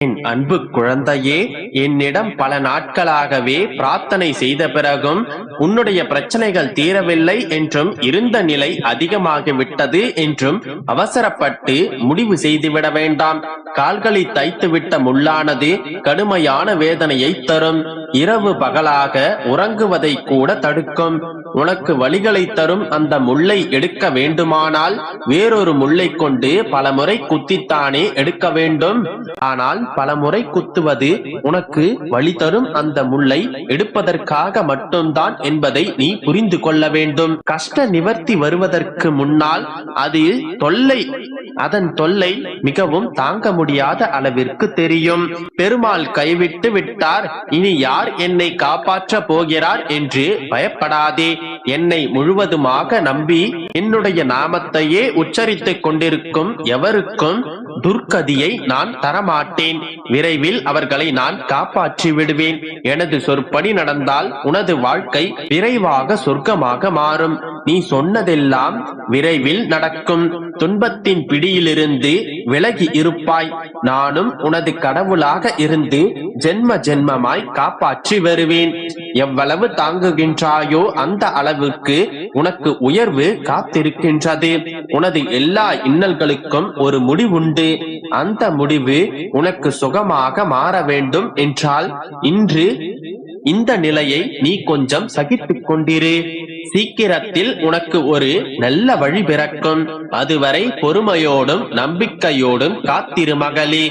என் அன்பு குழந்தையே, என்னிடம் பல நாட்களாகவே பிரார்த்தனை செய்த பிறகும் உன்னுடைய பிரச்சனைகள் தீரவில்லை என்றும் இருந்த நிலை அதிகமாகிவிட்டது என்றும் அவசரப்பட்டு முடிவு செய்துவிட வேண்டாம். கால்களை தைத்துவிட்ட முள்ளானது கடுமையான வேதனையை தரும். இரவு பகலாக உறங்குவதை கூட தடுக்கும். உனக்கு வலிகளை தரும் அந்த முள்ளை எடுக்க வேண்டுமானால் வேறொரு முள்ளை கொண்டு பலமுறை குத்தித்தானே எடுக்க வேண்டும். ஆனால் பலமுறை குத்துவது உனக்கு வலி தரும் அந்த முள்ளை எடுப்பதற்காக மட்டும்தான் என்பதை நீ புரிந்து கொள்ள வேண்டும். கஷ்ட நிவர்த்தி வருவதற்கு முன்னால் அது அதன் தொல்லை மிகவும் தாங்க முடியாத அளவிற்கு தெரியும். பெருமாள் கைவிட்டு விட்டார், இனி யார் என்னை காப்பாற்ற போகிறார் என்று பயப்படாதே. என்னை முழுவதுமாக நம்பி என்னுடைய நாமத்தையே உச்சரித்துக் கொண்டிருக்கும் எவருக்கும் துர்க்கதியை நான் தரமாட்டேன். விரைவில் அவர்களை நான் காப்பாற்றி விடுவேன். எனது சொற்படி நடந்தால் உனது வாழ்க்கை விரைவாக சொர்க்கமாக மாறும். நீ சொன்னதெல்லாம் விரைவில் நடக்கும். துன்பத்தின் பிடியிலிருந்து விலகி இருப்பாய். நானும் உனது கடவுளாக இருந்து ஜென்ம ஜென்மமாய் காப்பாற்றி வருவேன். எவ்வளவு தாங்குகின்றாயோ அந்த அளவுக்கு உனக்கு உயர்வு காத்திருக்கின்றது. உனது எல்லா இன்னல்களுக்கும் ஒரு முடிவுண்டு. அந்த முடிவு உனக்கு சுகமாக மாற வேண்டும் என்றால் இன்று இந்த நிலையை நீ கொஞ்சம் சகித்துக் கொண்டிரு. சீக்கிரத்தில் உனக்கு ஒரு நல்ல வழி பிறக்கும். அதுவரை பொறுமையோடும் நம்பிக்கையோடும் காத்திரு மகளே.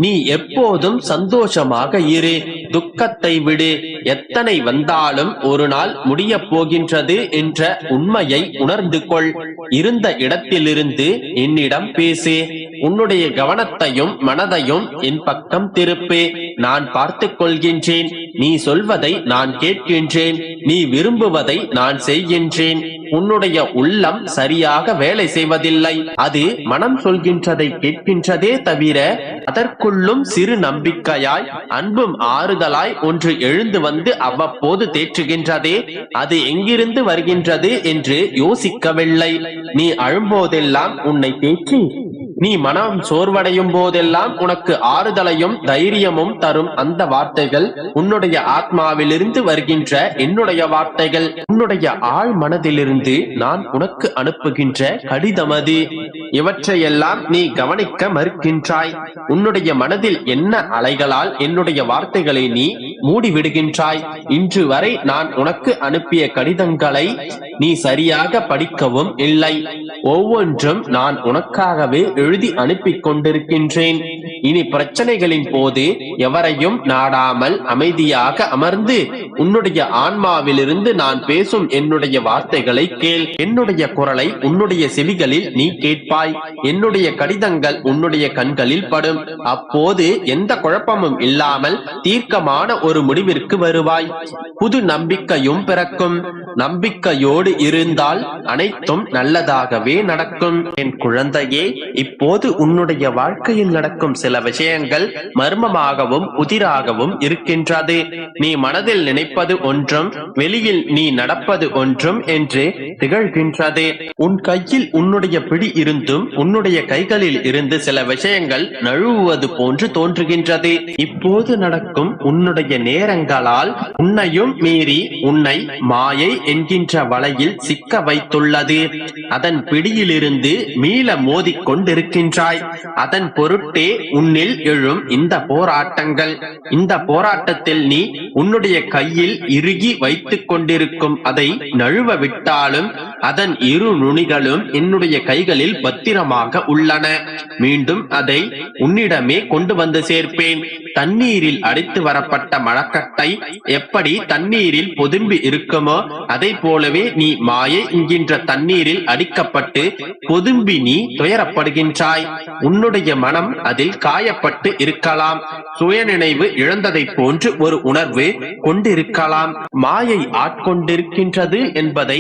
நீ எப்போதும் சந்தோஷமாக இரு. துக்கத்தை விடு. எத்தனை வந்தாலும் ஒரு நாள் முடிய போகின்றது என்ற உண்மையை உணர்ந்து கொள். இருந்த இடத்திலிருந்து என்னிடம் பேசு. உன்னுடைய கவனத்தையும் மனதையும் என் பக்கம் திருப்பு. நான் பார்த்துக் கொள்கின்றேன். நீ சொல்வதை நான் கேட்கின்றேன். நீ விரும்புவதை நான் செய்கின்றேன். உன்னுடைய உள்ளம் சரியாக வேலை செய்வதில்லை. அது மனம் சொல்கின்றதை கேட்கின்றதே தவிர அதற்குள்ளும் சிறு நம்பிக்கையாய் அன்பும் ஆறுதலாய் ஒன்று எழுந்து வந்து அவ்வப்போது தேற்றுகின்றதே, அது எங்கிருந்து வருகின்றது என்று யோசிக்கவில்லை. நீ அழும்போதெல்லாம் உன்னை தேற்றி, நீ மனம் சோர்வடையும் போதெல்லாம் உனக்கு ஆறுதலையும் தைரியமும் தரும் அந்த வார்த்தைகள் உன்னுடைய ஆத்மாவிலிருந்து வருகின்ற என்னுடைய வார்த்தைகள். உன்னுடைய ஆழ் மனதிலிருந்து நான் உனக்கு அனுப்புகின்ற கடிதம் அது. இவற்றையெல்லாம் நீ கவனிக்க மறுக்கின்றாய். உன்னுடைய மனதில் என்ன அலைகளால் என்னுடைய வார்த்தைகளை நீ மூடிவிடுகின்றாய். இன்று வரை நான் உனக்கு அனுப்பிய கடிதங்களை நீ சரியாக படிக்கவும் இல்லை. ஒவ்வொன்றும் நான் உனக்காகவே எழுதி அனுப்பி கொண்டிருக்கின்றேன். இனி பிரச்சனைகளின் போது எவரையும் நாடாமல் அமைதியாக அமர்ந்து உன்னுடைய ஆன்மாவிலிருந்து நான் பேசும் என்னுடைய வார்த்தைகளை கேள். என்னுடைய குரலை உன்னுடைய செவிகளில் நீ கேட்பாய். என்னுடைய கடிதங்கள் உன்னுடைய கண்களில் படும். அப்போது எந்த குழப்பமும் இல்லாமல் தீர்க்கமான ஒரு முடிவிற்கு வருவாய். புது நம்பிக்கையும் பிறக்கும். நம்பிக்கையோடு இருந்தால் அனைத்தும் நல்லதாகவே நடக்கும். என் குழந்தையே, இப்போது உன்னுடைய வாழ்க்கையில் நடக்கும் சில விஷயங்கள் மர்மமாகவும் புதிராகவும் இருக்கின்றது. நீ மனதில் நினைப்பது ஒன்றும் வெளியில் நீ நடப்பது ஒன்றும் என்று திகழ்கின்றது. உன் கையில் உன்னுடைய பிடி இருந்தும் உன்னுடைய கைகளில் இருந்து சில விஷயங்கள் நழுவுவது போன்று தோன்றுகின்றது. இப்போது நடக்கும் உன்னுடைய நேரங்களால் உன்னையும் மீறி உன்னை மாயை என்கின்ற வலையில் சிக்க வைத்துள்ளது. அதன் பிடியிலிருந்து மீள மோதிக் கொண்டிருக்கின்றாய். அதன் பொருட்டே உன்னில் எழும் இந்த போராட்டங்கள். இந்த போராட்டத்தில் நீ உன்னுடைய கையில் இறுகி வைத்துக் கொண்டிருக்கும் அதை நழுவ விட்டாலும் அதன் இரு நுனிகளும் என்னுடைய கைகளில் பத்திரமாக உள்ளன. மீண்டும் அதை உன்னிடமே கொண்டு வந்து சேர்ப்பேன். தண்ணீரில் அடித்து வரப்பட்ட மழக்கட்டை எப்படி தண்ணீரில் பொதும்பி இருக்குமோ அதை போலவே நீ மாயை என்கின்ற தண்ணீரில் அடிக்கப்பட்டு பொதும்பி நீ துயரப்படுகின்றாய். உன்னுடைய மனம் அதில் காயப்பட்டு இருக்கலாம். சுயநினைவு இழந்ததை போன்று ஒரு உணர்வு தொடர்பு கொண்டிருக்கலாம். மாயை ஆட்கொண்டிருக்கின்றது என்பதை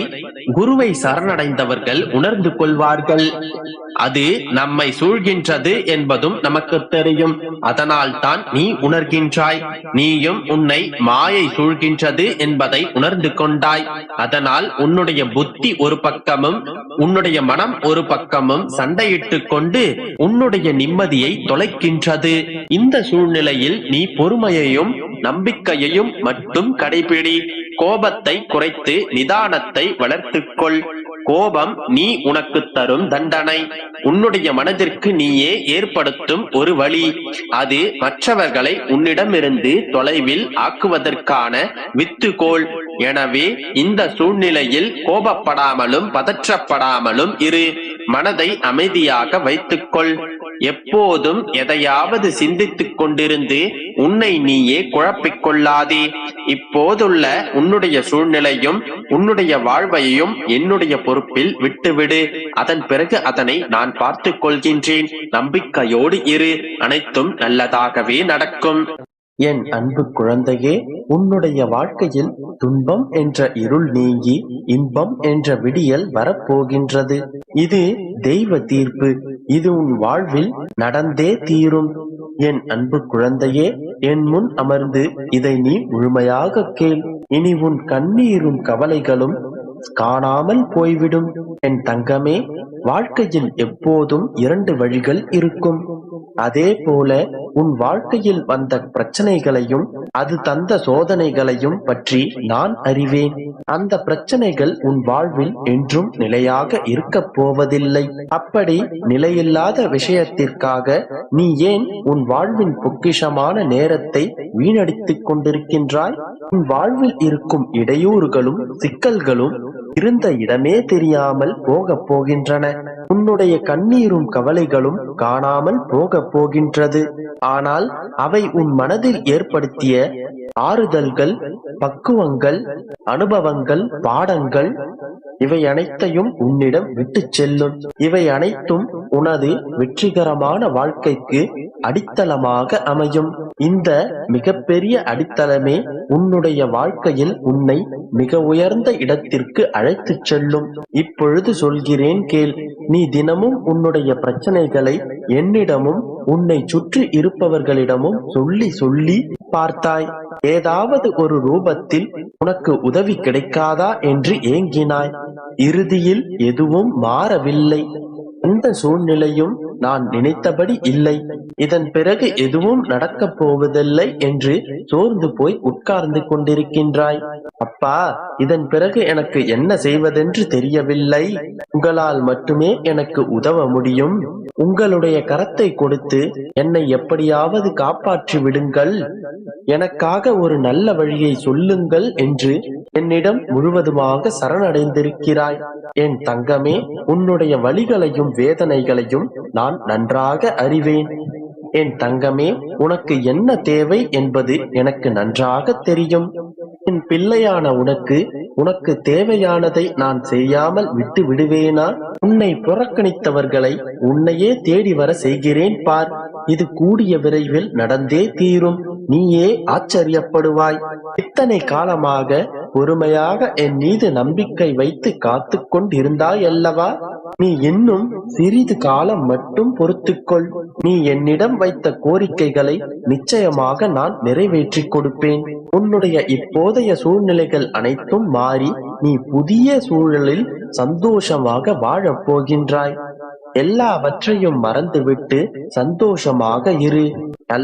குருவை சரணடைந்தவர்கள் உணர்ந்து கொள்வார்கள். அது நம்மை சூழ்கின்றது என்பதும் நமக்கு தெரியும். அதனால் தான் நீ உணர்கின்றாய். நீயும் உன்னை மாயை சூழ்கின்றது என்பதை உணர்ந்து கொண்டாய். அதனால் உன்னுடைய புத்தி ஒரு பக்கமும் உன்னுடைய மனம் ஒரு பக்கமும் சண்டையிட்டுக் கொண்டு உன்னுடைய நிம்மதியை தொலைக்கின்றது. இந்த சூழ்நிலையில் நீ பொறுமையையும் நம்பிக்கையையும் மட்டும் கடைபிடி. கோபத்தை குறைத்து நிதானத்தை வளர்த்துக்கொள். கோபம் நீ உனக்கு தரும் தண்டனை, உன்னுடைய மனதிற்கு நீயே ஏற்படுத்தும் ஒரு வழி. அது மற்றவர்களை உன்னிடமிருந்து தொலைவில் ஆக்குவதற்கான வித்துகோல். எனவே இந்த சூழ்நிலையில் கோபப்படாமலும் பதற்றப்படாமலும் இரு. மனதை அமைதியாக வைத்துக்கொள். எப்போதும் எதையாவது சிந்தித்துக் கொண்டிருந்து உன்னை நீயே குழப்பிக் கொள்ளாதே. இப்போதுள்ள உன்னுடைய சூழ்நிலையும் உன்னுடைய வாழ்வையும் என்னுடைய பொறுப்பில் விட்டுவிடு. அதன் பிறகு அதனை நான் பார்த்துக் கொள்கின்றேன். நம்பிக்கையோடு இரு. அனைத்தும் நல்லதாகவே நடக்கும். என் அன்பு குழந்தையே, உன்னுடைய வாழ்க்கையில் துன்பம் என்ற இருள் நீங்கி இன்பம் என்ற விடியல் வரப்போகின்றது. இது தெய்வ தீர்ப்பு. இது உன் வாழ்வில் நடந்தே தீரும். என் அன்பு குழந்தையே, என் முன் அமர்ந்து இதை நீ முழுமையாக கேள். இனி உன் கண்ணீரும் கவலைகளும் காணாமல் போய்விடும். என் தங்கமே, வாழ்க்கையில் எப்போதும் 2 வழிகள் இருக்கும். அதே போல உன் வாழ்க்கையில் வந்த பிரச்சனைகளையும் அது தந்த சோதனைகளையும் பற்றி நான் அறிவேன். அந்த பிரச்சனைகள் உன் வாழ்வில் என்றும் நிலையாக இருக்கப் போவதில்லை. அப்படி நிலையில்லாத விஷயத்திற்காக நீ ஏன் உன் வாழ்வின் பொக்கிஷமான நேரத்தை வீணடித்துக் கொண்டிருக்கின்றாய்? உன் வாழ்வில் இருக்கும் இடையூறுகளும் சிக்கல்களும் இருந்த இடமே தெரியாமல் போக போகின்றன. உன்னுடைய கண்ணீரும் கவலைகளும் காணாமல் போக போகின்றது. ஆனால் அவை உன் மனதில் ஏற்படுத்திய ஆறுதல்கள், பக்குவங்கள், அனுபவங்கள், பாடங்கள், இவை அனைத்தையும் உன்னிடம் விட்டு செல்லும். இவை அனைத்தும் உனது வெற்றிகரமான வாழ்க்கைக்கு அடித்தளமாக அமையும். இந்த மிகப்பெரிய அடித்தளமே உன்னுடைய வாழ்க்கையில் உன்னை மிக உயர்ந்த இடத்திற்கு அழைத்துச் செல்லும். இப்பொழுது சொல்கிறேன் கேள். நீ தினமும் உன்னுடைய பிரச்சனைகளை என்னிடமும் உன்னை சுற்றி இருப்பவர்களிடமும் சொல்லி சொல்லி பார்த்தாய். ஏதாவது ஒரு ரூபத்தில் உனக்கு உதவி கிடைக்காதா என்று ஏங்கினாய். இறுதியில் எதுவும் மாறவில்லை. எந்த சூழ்நிலையும் நான் நினைத்தபடி இல்லை, இதன் பிறகு எதுவும் நடக்கப் போவதில்லை என்று சோர்ந்து போய் உட்கார்ந்து கொண்டிருக்கின்றாய். அப்பா, இதன் பிறகு எனக்கு என்ன செய்வதென்று தெரியவில்லை. உங்களால் மட்டுமே எனக்கு உதவ முடியும். உங்களுடைய கரத்தை கொடுத்து என்னை எப்படியாவது காப்பாற்றி விடுங்கள். எனக்காக ஒரு நல்ல வழியை சொல்லுங்கள் என்று என்னிடம் முழுவதுமாக சரணடைந்திருக்கிறாய். என் தங்கமே, உன்னுடைய வலிகளையும் வேதனைகளையும் நான் நன்றாக அறிவேன். என் தங்கமே, உனக்கு என்ன தேவை என்பது எனக்கு நன்றாக தெரியும். என் பிள்ளையான உனக்கு தேவையானதை நான் செய்யாமல் விட்டு விடுவேனா? உன்னை புறக்கணித்தவர்களை உன்னையே தேடி வர செய்கிறேன் பார். இது கூடிய விரைவில் நடந்தே தீரும். நீயே ஆச்சரியப்படுவாய். இத்தனை காலமாக பொறுமையாக என் மீது நம்பிக்கை வைத்து காத்து கொண்டிருந்தாய் அல்லவா? நீ இன்னும் சிறிது காலம் மட்டும் பொறுத்துக்கொள். நீ என்னிடம் வைத்த கோரிக்கைகளை நிச்சயமாக நான் நிறைவேற்றிக் கொடுப்பேன். உன்னுடைய இப்போதைய சூழ்நிலைகள் அனைத்தும் மாறி நீ புதிய சூழலில் சந்தோஷமாக வாழப் போகின்றாய். எல்லாவற்றையும் மறந்துவிட்டு சந்தோஷமாக இரு.